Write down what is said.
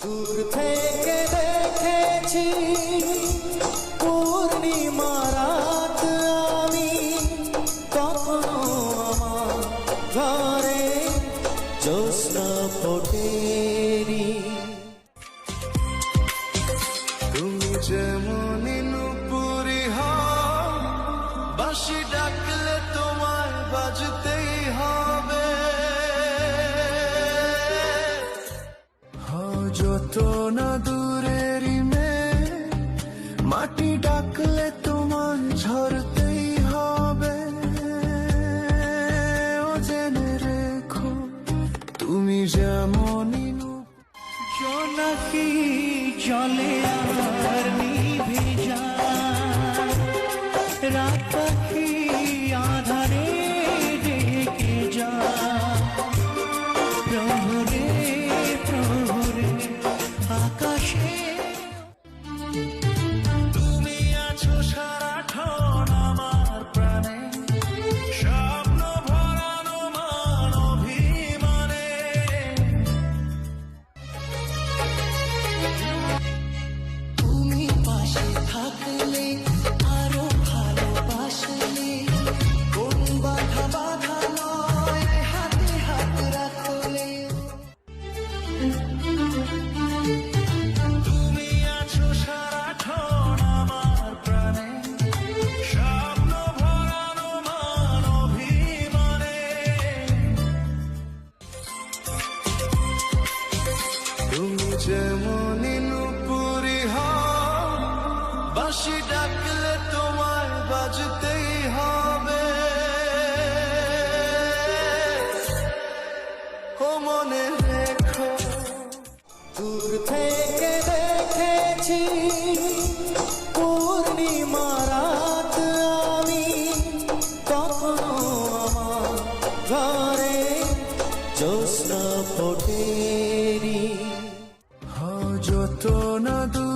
দূর থেকে দেখেছি পূর্ণিমা রাত আমি, কখনো আমার ঘরে জ্যোৎস্না ফোটেনি। তুমি যেমন নুপুরি হও, বাঁশি ডাকলে তোমায় বাজতেই হবে। হও যত না দূরেরই মেয়ে, মাটি ডাকলে তোমার ঝরতেই হবে। ও জেনে রেখো তুমি যেমনই জোনাকি জলে আর নিভে যায়, রাত পাখি আধারে ডেকে যায়। প্রহরে প্রহরে আকাশে তুমি আছো সারাক্ষণ আমার প্রাণে, স্বপ্ন ভরানো মান অভিমানে। তুমি পাশে থাকলে আরো ভালোবাসলে, কোন বাধা বাধা নয় হাতে হাত রাখলে। তুমি আছো সারাক্ষণ আমার প্রাণে, স্বপ্ন ভরানো মান অভিমানে। তুমি যেমনই নুপুরি হও, বাঁশি ডাকলে তোমায় বাজতেই হবে। ও মনে রেখো দূর থেকে দেখেছি পূর্ণিমা রাত আমি, কখনো আমার ঘরে জ্যোৎস্না ফোটেনি। হও যত না দূর